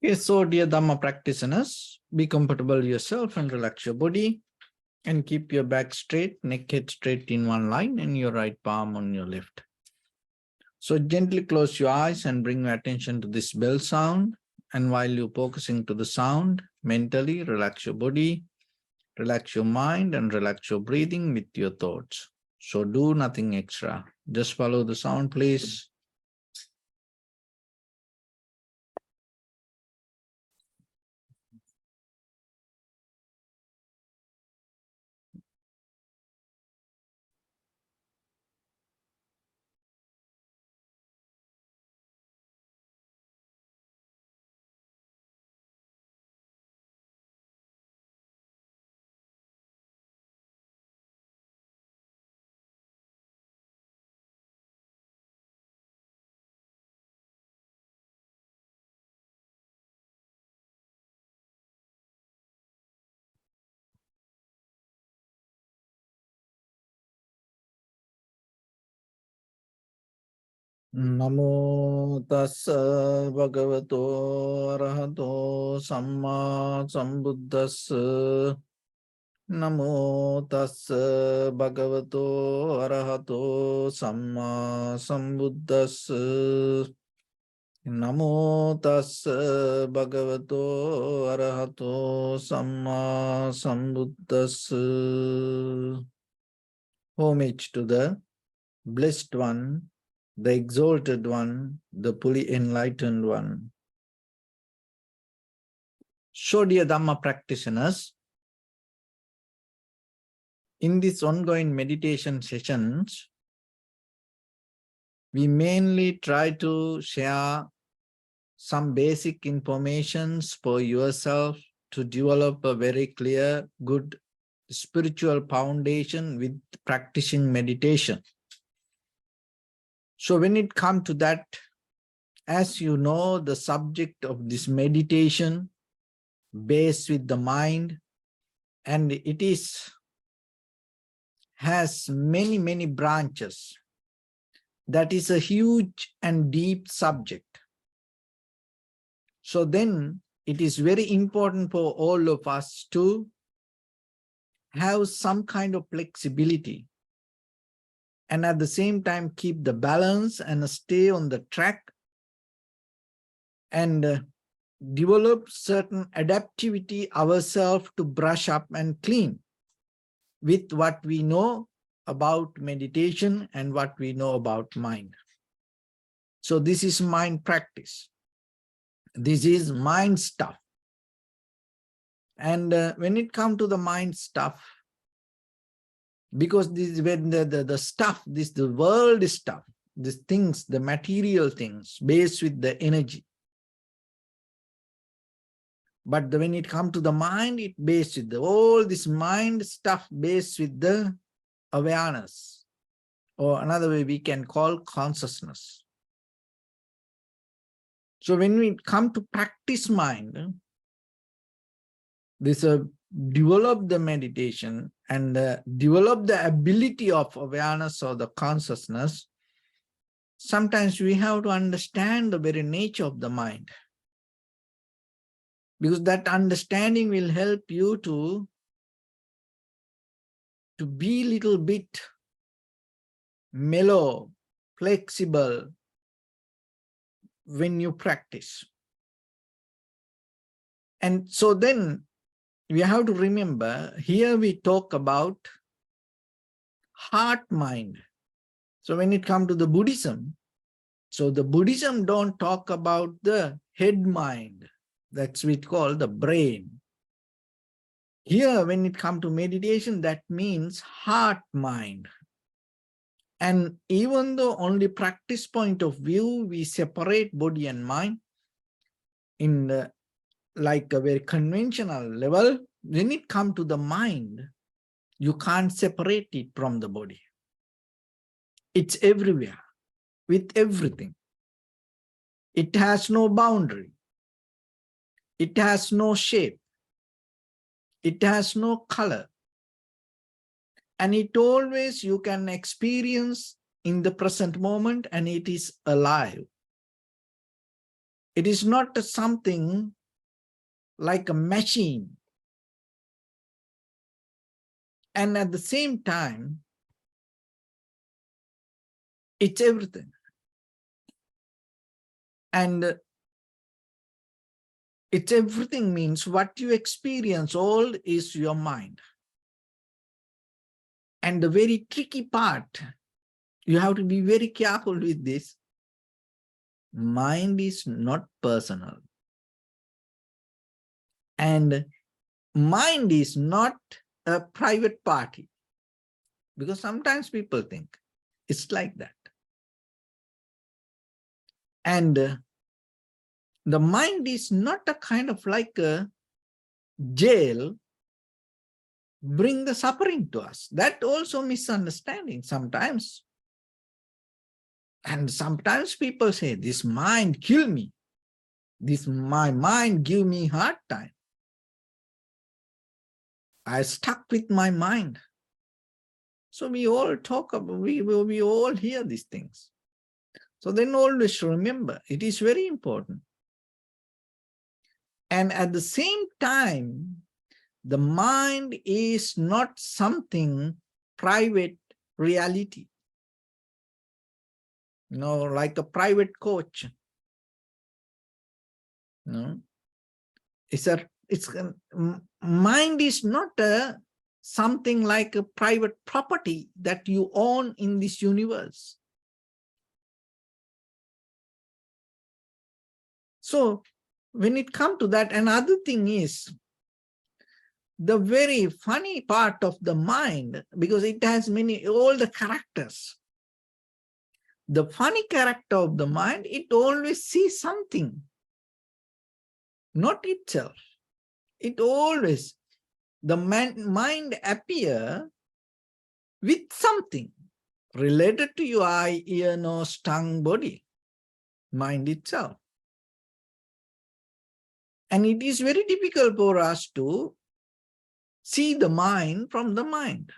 Okay, so dear Dharma practitioners, be comfortable yourself and relax your body and keep your back straight, neck head straight in one line and your right palm on your left. So gently close your eyes and bring your attention to this bell sound. And while you're focusing to the sound, mentally relax your body, relax your mind and relax your breathing with your thoughts. So do nothing extra. Just follow the sound, please. Namo tassa bhagavato arahato samma sambuddhassa. Namo tassa bhagavato arahato samma sambuddhassa. Namo tassa bhagavato arahato samma sambuddhassa. Homage to the Blessed One, the Exalted One, the fully Enlightened One. So, dear Dhamma practitioners, in these ongoing meditation sessions, we mainly try to share some basic informations for yourself to develop a very clear, good spiritual foundation with practicing meditation. So when it comes to that, as you know, the subject of this meditation based with the mind, and it has many branches. That is a huge and deep subject. So then it is very important for all of us to have some kind of flexibility and at the same time keep the balance and stay on the track and develop certain adaptivity ourselves to brush up and clean with what we know about meditation and what we know about mind. So this is mind practice. This is mind stuff. And when it comes to the mind stuff, because this is when the stuff, the world stuff, these things, the material things based with the energy. But when it comes to the mind, it based with all this mind stuff based with the awareness, or another way we can call consciousness. So when we come to practice mind, this develop the meditation and develop the ability of awareness or the consciousness, sometimes we have to understand the very nature of the mind. Because that understanding will help you to be a little bit mellow, flexible when you practice. And so then we have to remember, here we talk about heart mind. So when it comes to the Buddhism, so the Buddhism don't talk about the head mind. That's what we call the brain. Here, when it comes to meditation, that means heart mind. And even though only practice point of view, we separate body and mind in the, like a very conventional level, when it comes to the mind, you can't separate it from the body. It's everywhere, with everything. It has no boundary. It has no shape. It has no color. And it always you can experience in the present moment, and it is alive. It is not something like a machine. And at the same time, it's everything. And it's everything means what you experience all is your mind. And the very tricky part, you have to be very careful with this. Mind is not personal. And mind is not a private party. Because sometimes people think it's like that. And the mind is not a kind of like a jail, bring the suffering to us. That also misunderstanding sometimes. And sometimes people say, this mind kill me. My mind give me hard time. I stuck with my mind. So we all talk about, we all hear these things. So then always remember, it is very important. And at the same time, the mind is not something private reality. Like a private coach. Mind is not something like a private property that you own in this universe. So when it comes to that, another thing is the very funny part of the mind, because it has all the characters. The funny character of the mind, it always sees something, not itself. It always, the mind appear with something related to your eye, ear, nose, tongue, body, mind itself. And it is very difficult for us to see the mind from the mind.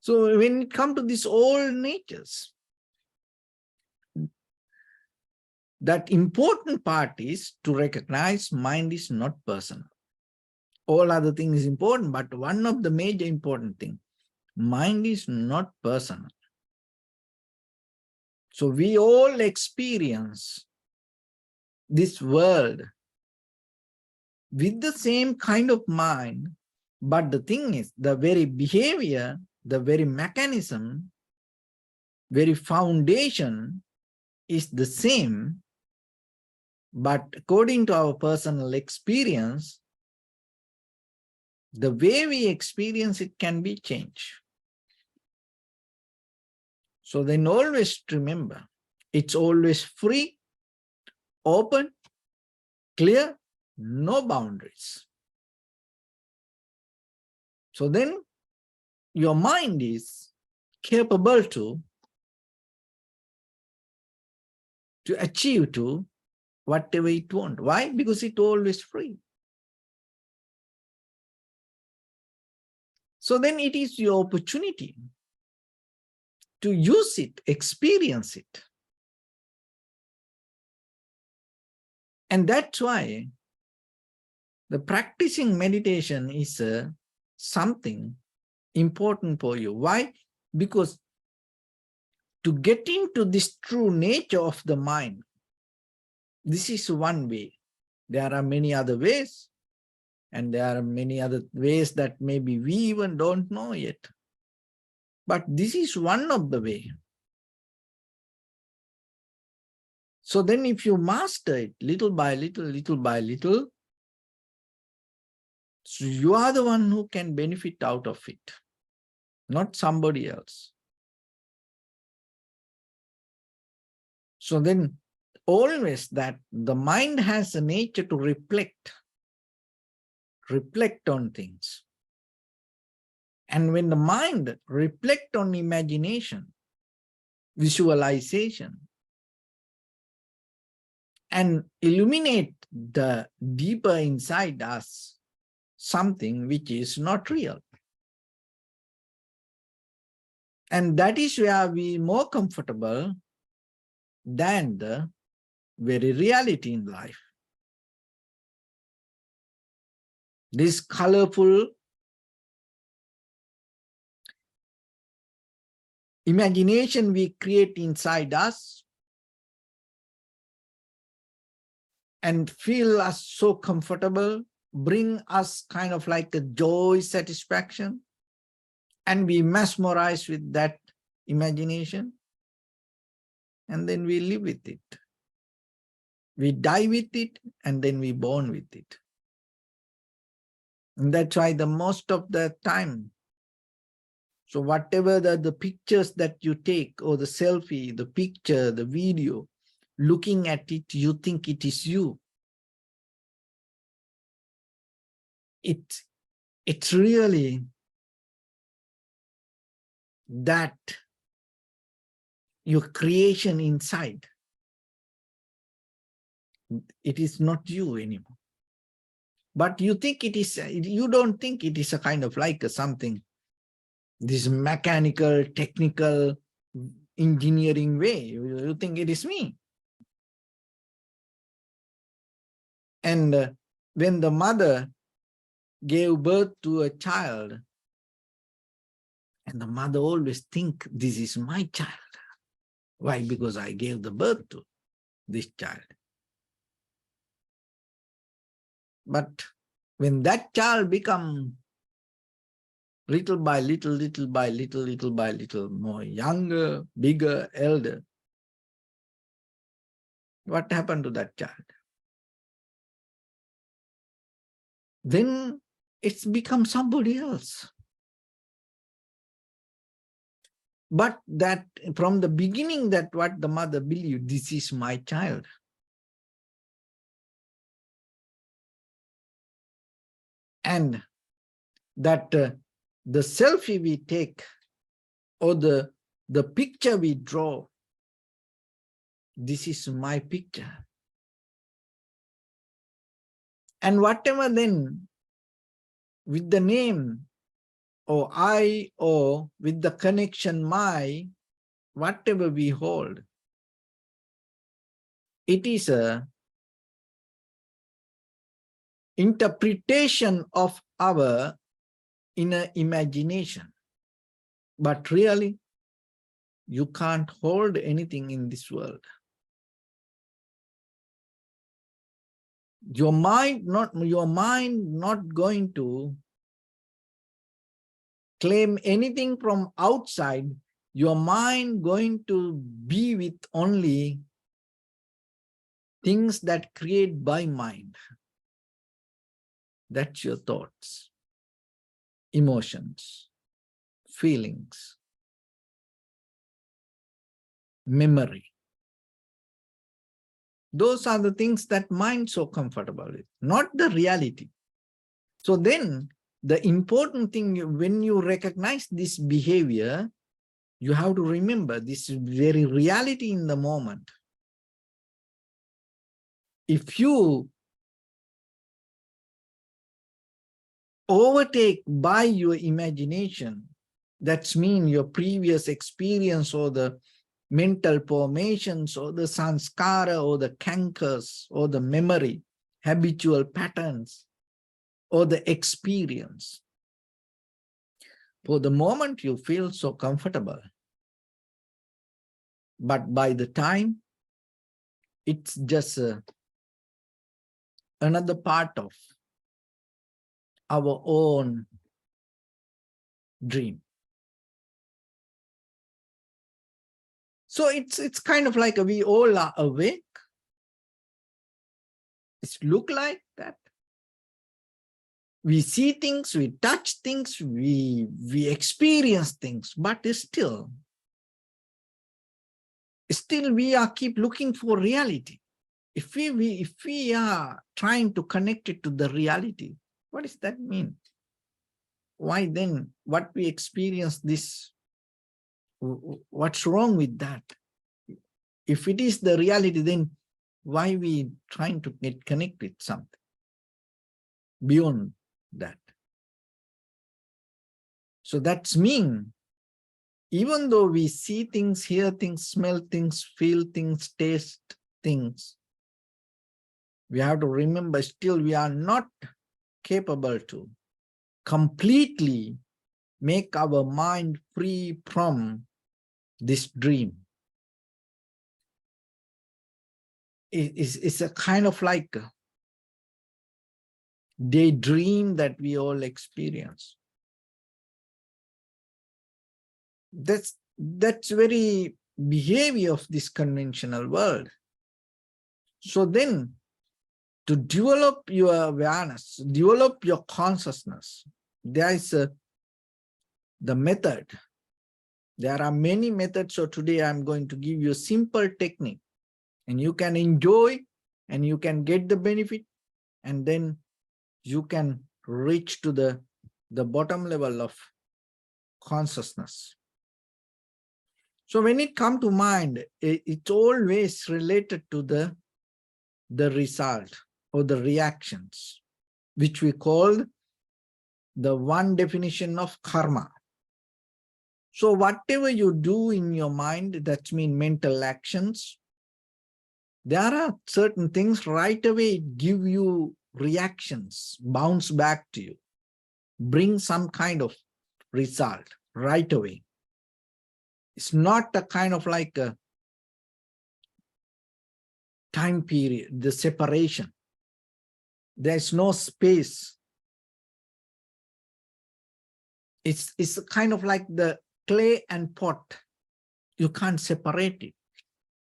So when it comes to these all natures, that important part is to recognize mind is not personal. All other things is important, but one of the major important thing, mind is not personal. So we all experience this world with the same kind of mind, but the thing is, the very behavior, the very mechanism, very foundation is the same, but according to our personal experience, the way we experience it can be changed. So then always remember, it's always free, open, clear, no boundaries. So then your mind is capable to achieve to whatever it wants. Why? Because it's always free. So then it is your opportunity to use it, experience it. And that's why the practicing meditation is something important for you. Why? Because to get into this true nature of the mind, this is one way. There are many other ways, and there are many other ways that maybe we even don't know yet. But this is one of the way. So then if you master it little by little, little by little, so you are the one who can benefit out of it, not somebody else. So then always that the mind has a nature to reflect on things. And when the mind reflects on imagination, visualization, and illuminate the deeper inside us, something which is not real. And that is where we are more comfortable than the very reality in life. This colorful imagination we create inside us and feel us so comfortable, bring us kind of like a joy, satisfaction, and we mesmerize with that imagination, and then we live with it. We die with it, and then we born with it. And that's why the most of the time, so whatever the pictures that you take, or the selfie, the picture, the video, looking at it, you think it is you. It's really that your creation inside. It is not you anymore. But you think it is, you don't think it is a kind of like something, this mechanical, technical, engineering way. You think it is me. And when the mother gave birth to a child, and the mother always think this is my child. Why? Because I gave the birth to this child. But when that child become little by little, little by little, little by little more younger, bigger, elder, what happened to that child? Then it's become somebody else. But that from the beginning, that what the mother believed, this is my child. And that the selfie we take, or the picture we draw, this is my picture. And whatever then, with the name, or I, or with the connection my, whatever we hold, it is a interpretation of our inner imagination. But really, you can't hold anything in this world. Your mind not going to claim anything from outside. Your mind going to be with only things that create by mind. That's your thoughts, emotions, feelings, memory. Those are the things that mind so comfortable with, not the reality. So then the important thing, when you recognize this behavior, you have to remember this very reality in the moment. If you overtake by your imagination, that means your previous experience, or the mental formations, or the sanskara, or the cankers, or the memory, habitual patterns, or the experience. For the moment you feel so comfortable, but by the time, it's just another part of our own dream. So it's kind of like we all are awake. It look like that. We see things, we touch things, we experience things, but still we are keep looking for reality. If we are trying to connect it to the reality, what does that mean? Why then what we experience this? What's wrong with that? If it is the reality, then why we trying to get connected with something beyond that? So that's mean Even though we see things, hear things, smell things, feel things, taste things, we have to remember still we are not capable to completely make our mind free from this dream. It's a kind of like a daydream that we all experience. That's very behavior of this conventional world. So then, to develop your awareness, develop your consciousness, there is the method. There are many methods. So today I'm going to give you a simple technique, and you can enjoy and you can get the benefit, and then you can reach to the bottom level of consciousness. So when it comes to mind, it's always related to the result or the reactions, which we call the one definition of karma. So whatever you do in your mind, that means mental actions, there are certain things right away give you reactions, bounce back to you, bring some kind of result right away. It's not a kind of like a time period, the separation. There's no space. It's kind of like the clay and pot. You can't separate it,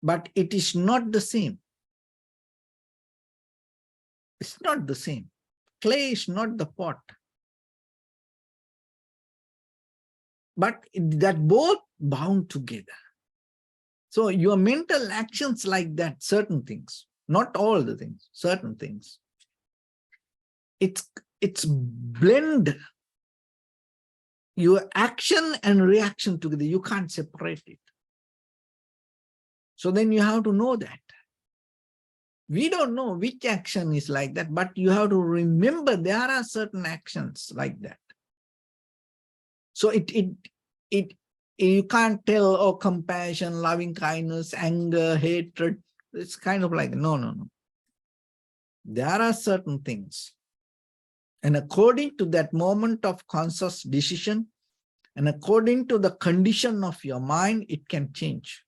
but it is not the same. It's not the same. Clay is not the pot. But that both bound together. So your mental actions like that, certain things, not all the things, certain things, it's blend your action and reaction together. You can't separate it. So then you have to know that. We don't know which action is like that, but you have to remember there are certain actions like that. So you can't tell, oh, compassion, loving kindness, anger, hatred. It's kind of like, no. There are certain things. And according to that moment of conscious decision, and according to the condition of your mind, it can change.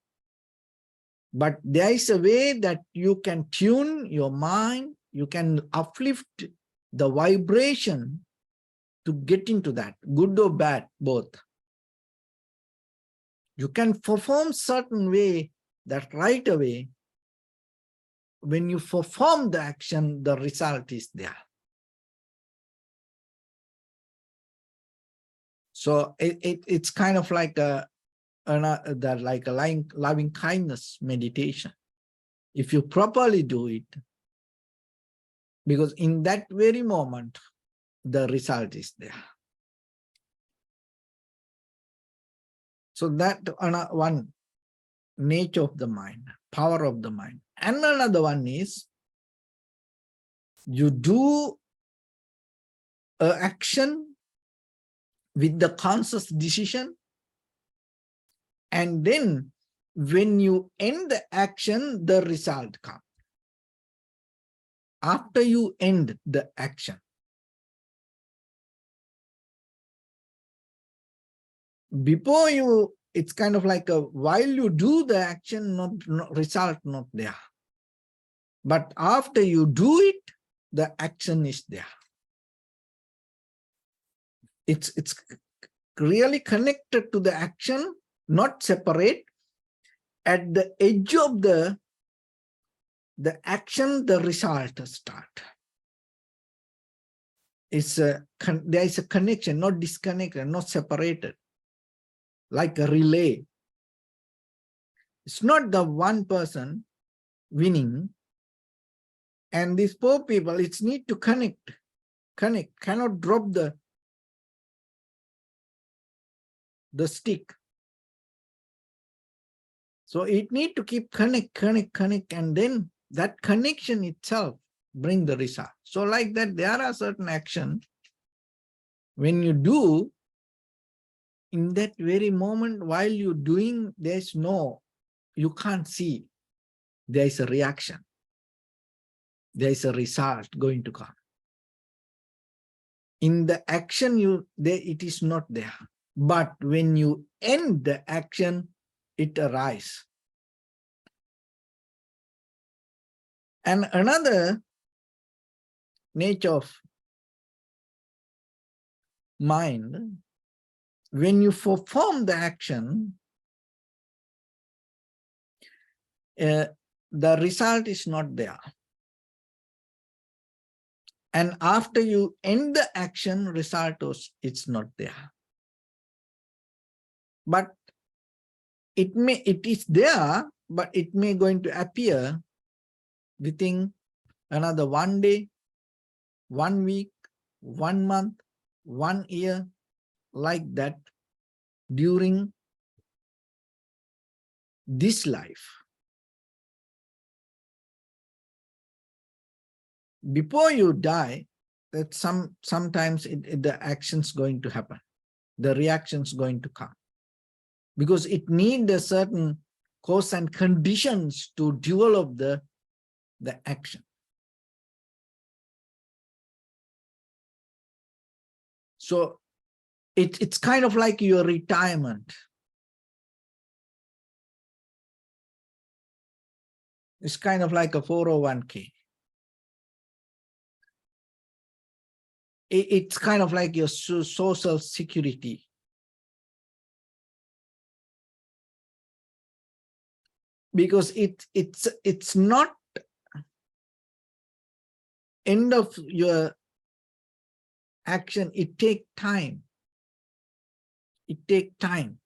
But there is a way that you can tune your mind, you can uplift the vibration to get into that, good or bad, both. You can perform certain way that right away, when you perform the action, the result is there. So it's kind of like a loving kindness meditation. If you properly do it, because in that very moment, the result is there. So that one nature of the mind, power of the mind. And another one is you do an action with the conscious decision, and then when you end the action, the result comes. After you end the action. Before you, it's kind of like while you do the action, result not there. But after you do it, the action is there. It's really connected to the action, not separate. At the edge of the action, the result start. There is a connection, not disconnected, not separated. Like a relay. It's not the one person winning, and these poor people, it's need to connect, cannot drop the stick. So it need to keep connect, and then that connection itself bring the result. So like that, there are certain actions when you do, In that very moment, while you're doing, you can't see. There is a reaction. There is a result going to come. In the action, it is not there. But when you end the action, it arises. And another nature of mind, when you perform the action, the result is not there. And after you end the action, result it's not there. But it is there, but it may going to appear within another 1 day, 1 week, 1 month, 1 year, like that during this life. Before you die, that sometimes the action's going to happen. The reaction's going to come. Because it needs a certain cause and conditions to develop the action. So it's kind of like your retirement. It's kind of like a 401k. It's kind of like your social security. Because it's not end of your action. It takes time. It takes time.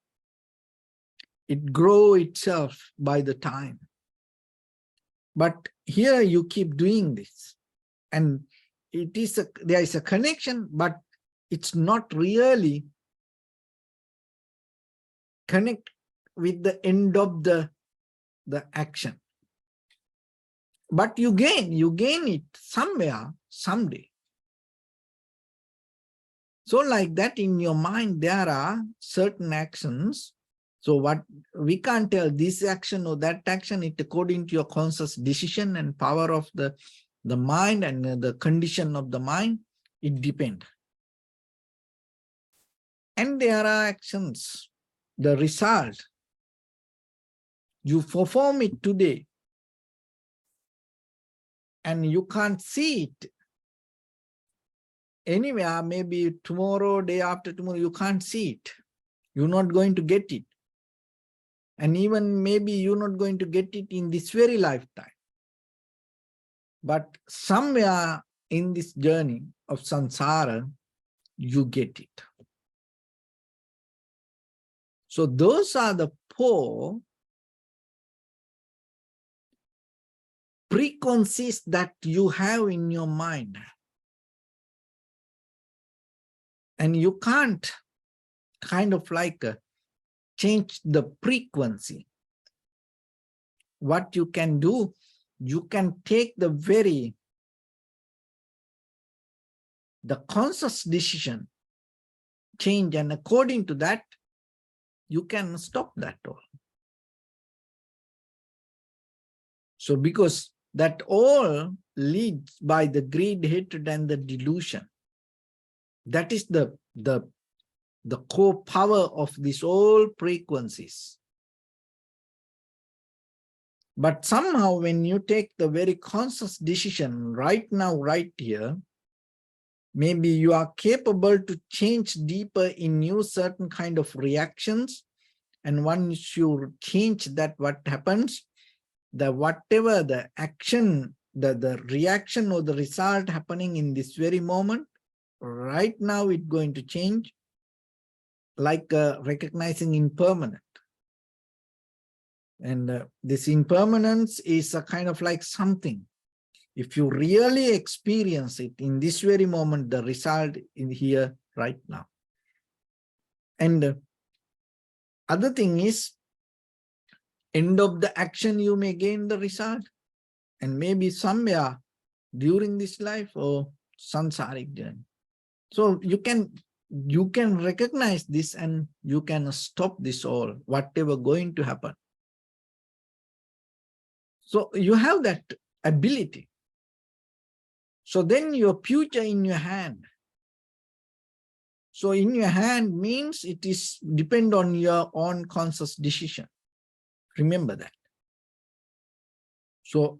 It grows itself by the time. But here you keep doing this, and there is a connection, but it's not really connect with the end of the action. But you gain it somewhere, someday. So like that, in your mind, there are certain actions. So what we can't tell this action or that action, it according to your conscious decision and power of the mind and the condition of the mind, it depends. And there are actions, the result, you perform it today and you can't see it anywhere, maybe tomorrow, day after tomorrow, you can't see it. You're not going to get it. And even maybe you're not going to get it in this very lifetime. But somewhere in this journey of samsara, you get it. So those are the 4 preconceptions that you have in your mind. And you can't kind of like change the frequency. What you can do, you can take the conscious decision, change, and according to that, you can stop that all. So because that all leads by the greed, hatred, and the delusion. That is the core power of these all frequencies. But somehow when you take the very conscious decision right now, right here, maybe you are capable to change deeper in you certain kind of reactions. And once you change that, what happens? Whatever the action, the reaction or the result happening in this very moment, right now it's going to change, like recognizing impermanent. And this impermanence is a kind of like something. If you really experience it in this very moment, the result in here right now. And other thing is, end of the action, you may gain the result. And maybe somewhere during this life or samsaric journey. So you can you can recognize this and you can stop this all, whatever going to happen. So you have that ability. So then your future in your hand. So in your hand means it is depend on your own conscious decision. Remember that. So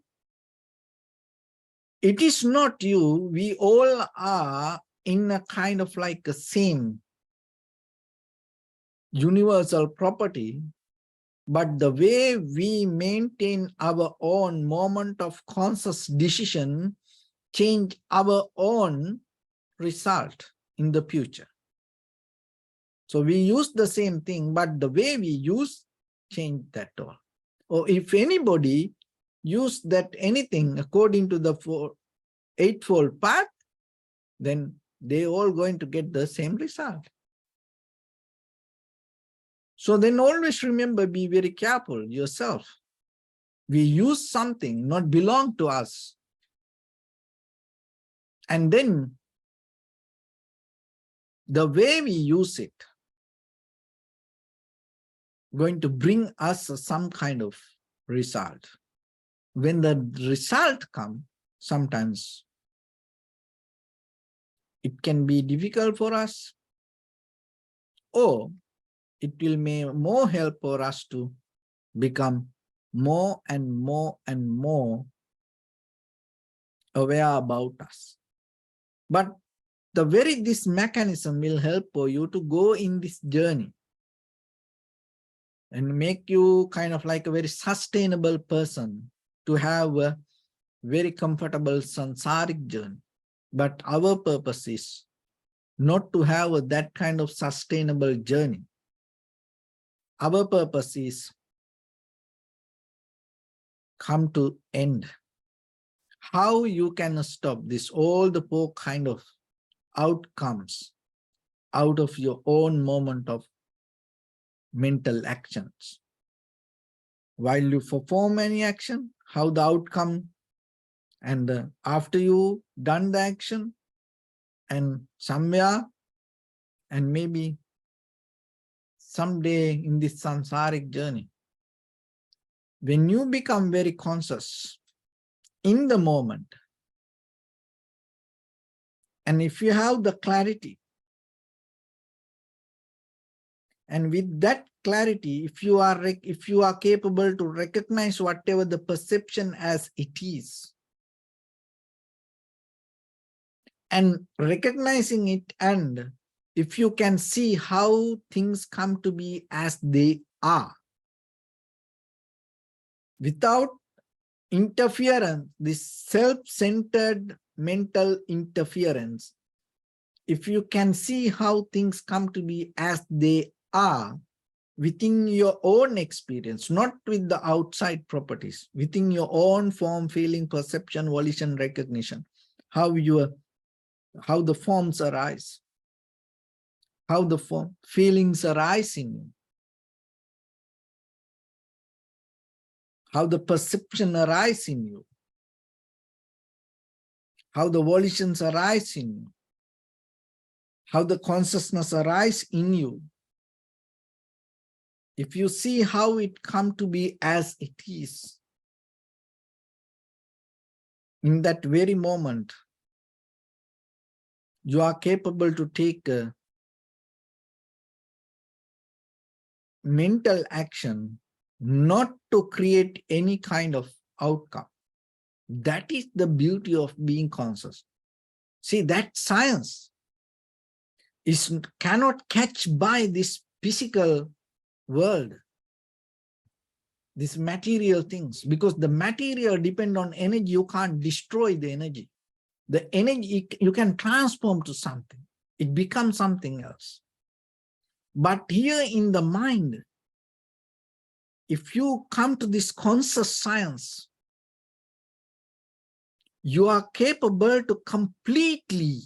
it is not you, we all are in a kind of like a same universal property, but the way we maintain our own moment of conscious decision change our own result in the future. So we use the same thing, but the way we use change that all. Or if anybody use that anything according to the eightfold path, then they all going to get the same result. So then always remember, be very careful yourself. We use something not belong to us. And then the way we use it going to bring us some kind of result. When the result comes, sometimes it can be difficult for us, or it will make more help for us to become more and more and more aware about us. But this mechanism will help for you to go in this journey and make you kind of like a very sustainable person, to have a very comfortable samsaric journey. But our purpose is not to have that kind of sustainable journey. Our purpose is come to end. How you can stop this, all the four kind of outcomes out of your own moment of mental actions. While you perform any action, how the outcome, and after you done the action, and somewhere, and maybe someday in this samsaric journey, when you become very conscious in the moment, and if you have the clarity, and with that clarity, if you are capable to recognize whatever the perception as it is, and recognizing it, and if you can see how things come to be as they are, without interference, this self-centered mental interference, if you can see how things come to be as they are within your own experience, not with the outside properties, within your own form, feeling, perception, volition, recognition, how the forms arise, how the feelings arise in you, how the perception arise in you, how the volitions arise in you, how the consciousness arise in you. If you see how it come to be as it is, in that very moment, you are capable to take a mental action, not to create any kind of outcome. That is the beauty of being conscious. See, that science cannot catch by this physical world, these material things, because the material depend on energy. You can't destroy the energy. The energy you can transform to something. It becomes something else. But here in the mind, if you come to this conscious science, you are capable to completely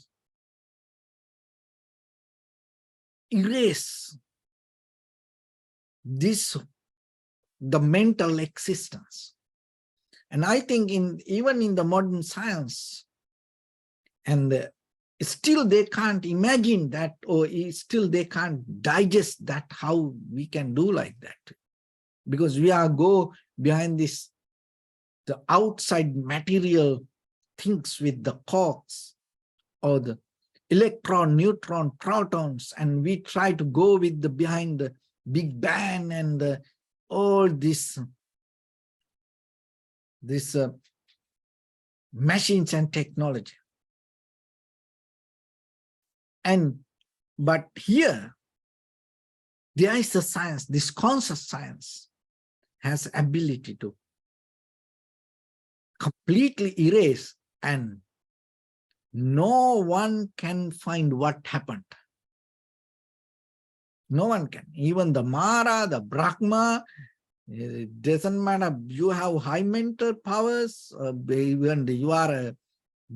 erase the mental existence. And I think even in the modern science, and Still they can't imagine that, or still they can't digest that, how we can do like that. Because we are go behind this, the outside material things with the quarks or the electron, neutron, protons, and we try to go with the behind the Big Bang and all this machines and technology. But here, there is a science, this conscious science has ability to completely erase, and no one can find what happened. No one can. Even the Mara, the Brahma, it doesn't matter. You have high mental powers, even you are a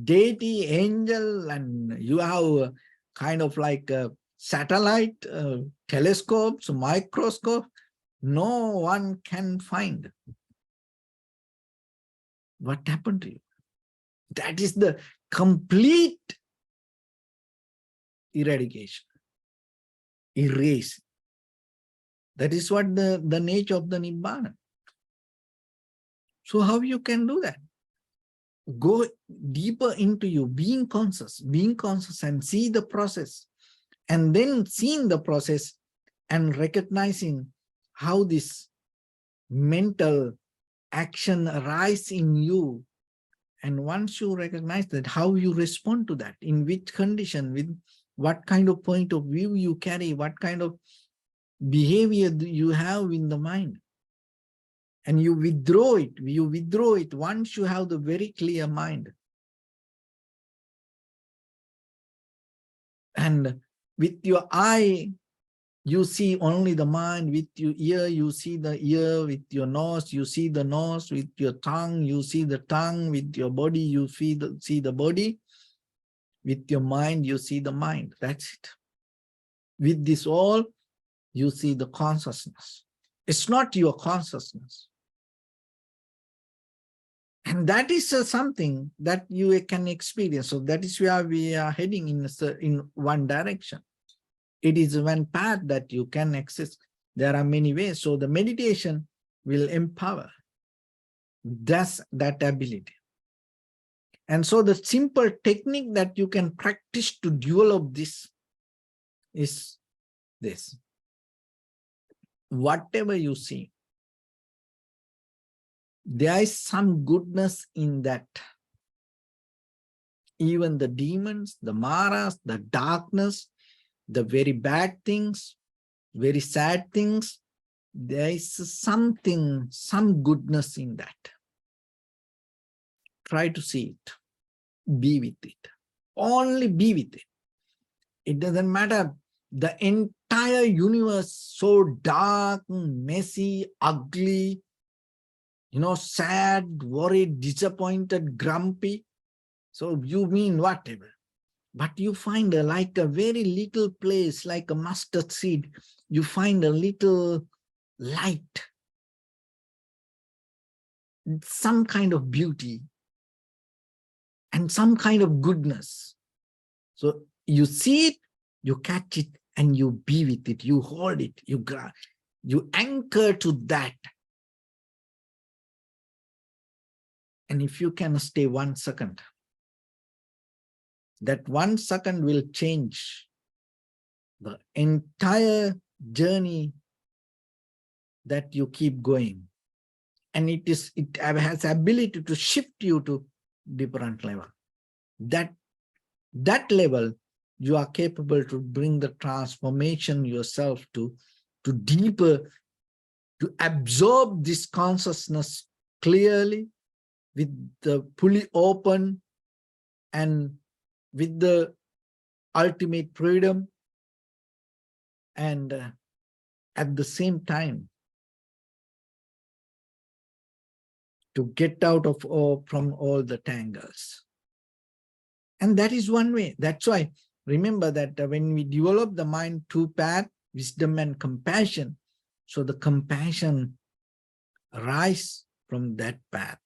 deity, angel, and you have kind of like a satellite, telescopes, microscope. No one can find what happened to you. That is the complete eradication, erase. That is what the nature of the Nibbana. So how you can do that? Go deeper into you, being conscious and see the process, and then seeing the process and recognizing how this mental action arises in you. And once you recognize that, how you respond to that, in which condition, with what kind of point of view you carry, what kind of behavior you have in the mind. And you withdraw it once you have the very clear mind. And with your eye, you see only the mind. With your ear, you see the ear. With your nose, you see the nose. With your tongue, you see the tongue. With your body, you see the body. With your mind, you see the mind. That's it. With this all, you see the consciousness. It's not your consciousness. And that is something that you can experience. So that is where we are heading in one direction. It is one path that you can access. There are many ways. So the meditation will empower that ability. And so the simple technique that you can practice to develop this is this. Whatever you see, there is some goodness in that. Even the demons, the maras, the darkness, the very bad things, very sad things, there is something, some goodness in that. Try to see it. Be with it. Only be with it. It doesn't matter. The entire universe, so dark, messy, ugly, sad, worried, disappointed, grumpy. So you mean whatever. But you find like a very little place, like a mustard seed, you find a little light, some kind of beauty, and some kind of goodness. So you see it, you catch it, and you be with it, you hold it, you anchor to that. And if you can stay 1 second, that 1 second will change the entire journey that you keep going. And it has ability to shift you to different level. That level, you are capable to bring the transformation yourself to deeper, to absorb this consciousness clearly, with the fully open and with the ultimate freedom, and at the same time to get out of from all the tangles. And that is one way. That's why remember that when we develop the mind two path, wisdom and compassion, so the compassion rise from that path.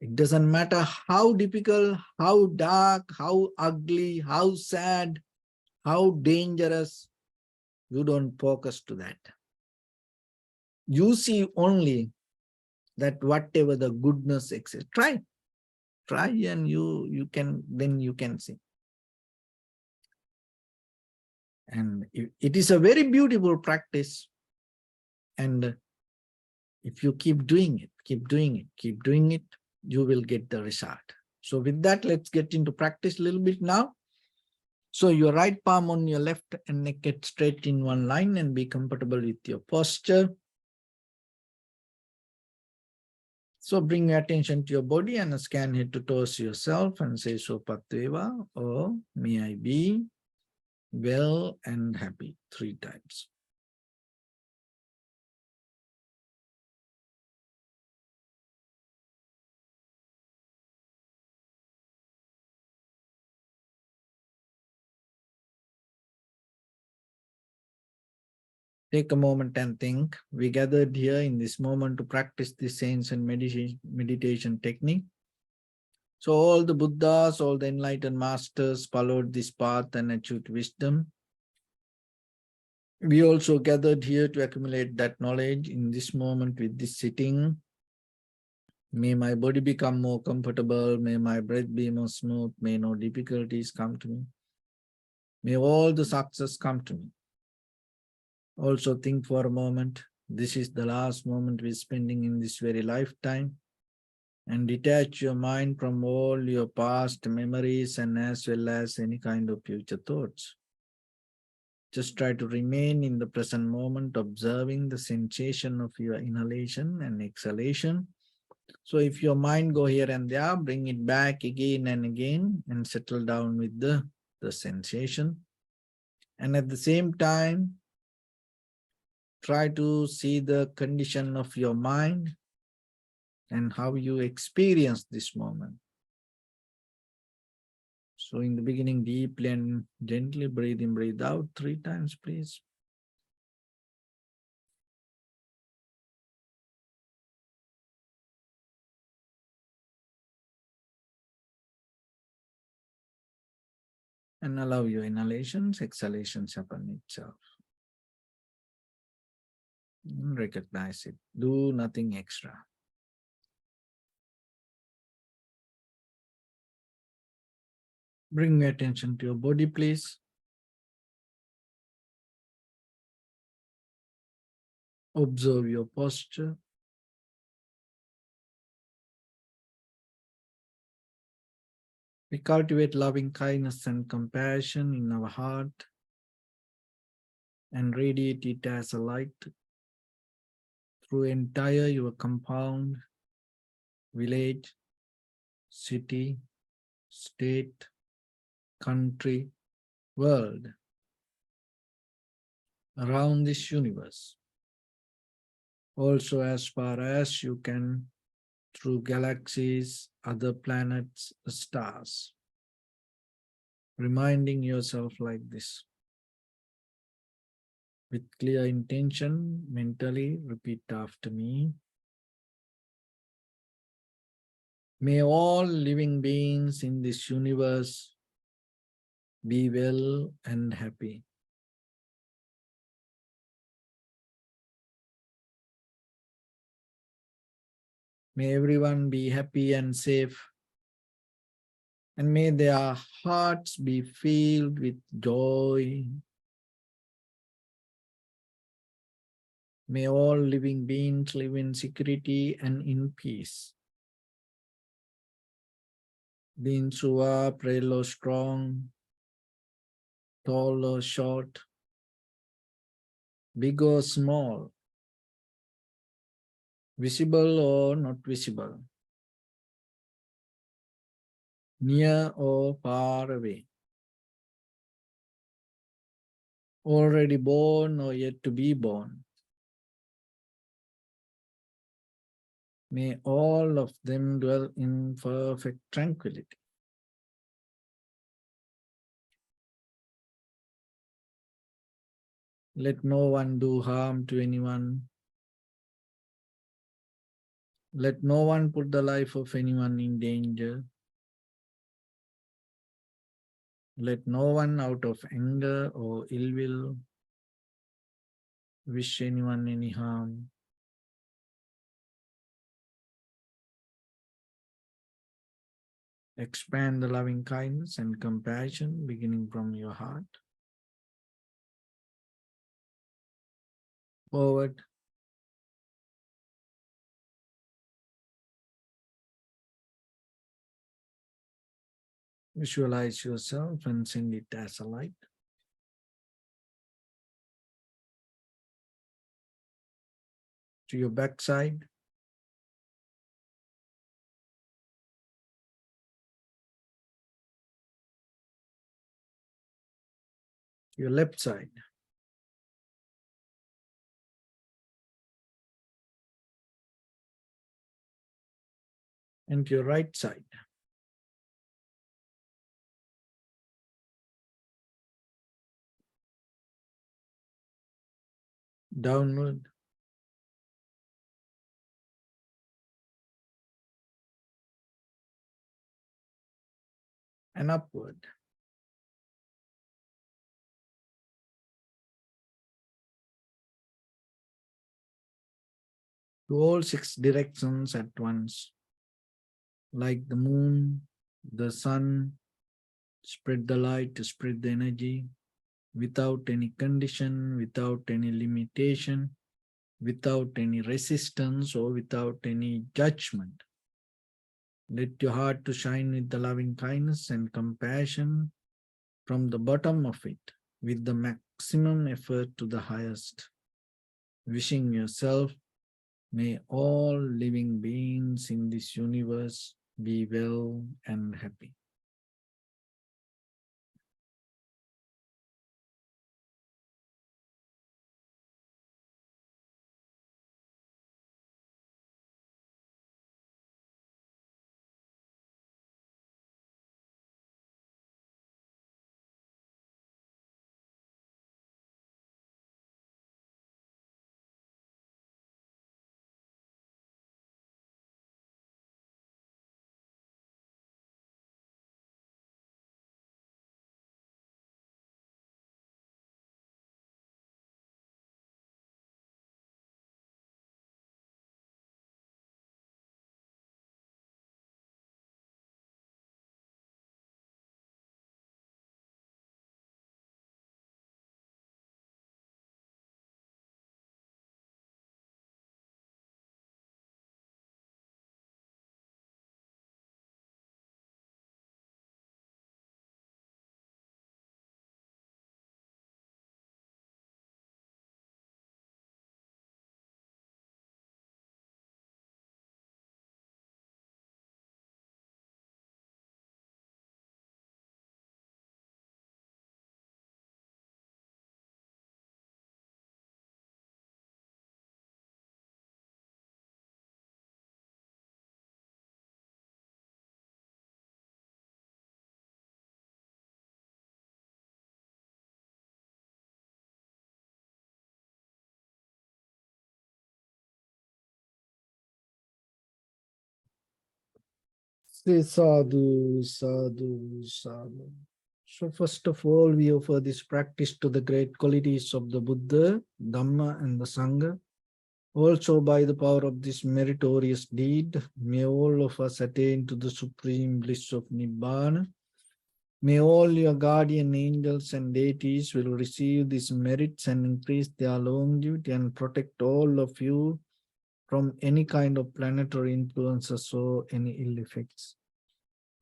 It doesn't matter how difficult, how dark, how ugly, how sad, how dangerous, you don't focus to that. You see only that whatever the goodness exists. Try and you can see. And it is a very beautiful practice. And if you keep doing it, keep doing it, you will get the result. So with that, let's get into practice a little bit now. So your right palm on your left and neck get straight in one line and be comfortable with your posture. So bring your attention to your body and scan head to toes yourself and say Sopatveva, or may I be well and happy 3 times. Take a moment and think. We gathered here in this moment to practice this ancient meditation technique. So all the Buddhas, all the enlightened masters followed this path and achieved wisdom. We also gathered here to accumulate that knowledge in this moment with this sitting. May my body become more comfortable. May my breath be more smooth. May no difficulties come to me. May all the success come to me. Also think for a moment. This is the last moment we're spending in this very lifetime. And detach your mind from all your past memories and as well as any kind of future thoughts. Just try to remain in the present moment, observing the sensation of your inhalation and exhalation. So if your mind go here and there, bring it back again and again and settle down with the sensation. And at the same time, try to see the condition of your mind and how you experience this moment. So in the beginning, deeply and gently breathe in, breathe out 3 times, please. And allow your inhalations, exhalations happen itself. And recognize it. Do nothing extra. Bring your attention to your body, please. Observe your posture. We cultivate loving kindness and compassion in our heart and radiate it as a light through entire your compound, village, city, state, country, world, around this universe. Also as far as you can, through galaxies, other planets, stars. Reminding yourself like this. With clear intention, mentally repeat after me. May all living beings in this universe be well and happy. May everyone be happy and safe. And may their hearts be filled with joy. May all living beings live in security and in peace. Being Suva, frail or strong, tall or short, big or small, visible or not visible, near or far away, already born or yet to be born. May all of them dwell in perfect tranquility. Let no one do harm to anyone. Let no one put the life of anyone in danger. Let no one out of anger or ill will wish anyone any harm. Expand the loving kindness and compassion beginning from your heart. Forward. Visualize yourself and send it as a light. To your backside. To your left side. And to your right side. Downward. And upward. To all 6 directions at once. Like the moon, the sun, spread the light, spread the energy without any condition, without any limitation, without any resistance or without any judgment. Let your heart to shine with the loving kindness and compassion from the bottom of it with the maximum effort to the highest. Wishing yourself, may all living beings in this universe be well and happy. Say sadhu, sadhu, sadhu. So first of all, we offer this practice to the great qualities of the Buddha, Dhamma and the Sangha. Also by the power of this meritorious deed, may all of us attain to the supreme bliss of Nibbana. May all your guardian angels and deities will receive these merits and increase their longevity and protect all of you from any kind of planetary influences or any ill effects.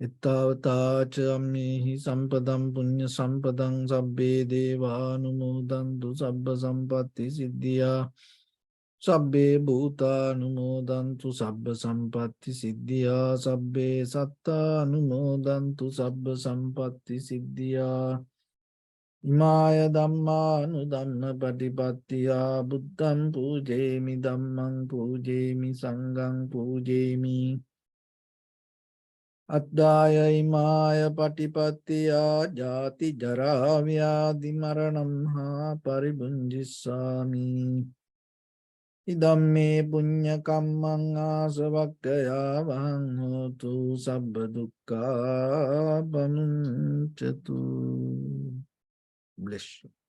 Ittavata chammehi sampadam punya sampadam sabbe deva anumodantu sabba sampatti siddhya sabbe bhuta anumodantu sabba sampatti siddhya sabbe satta anumodantu sabba sampatti siddhya imaya dhamma anudhamma patipattiya buddham pujemi dhammam pujemi sangham pujemi Addaya imaya patipattiya jati jara vyadi maranam ha paribunjissami. Idamme punya kammang asavakkaya vahang hotu sabba dukkha pamuncatu. Bless you.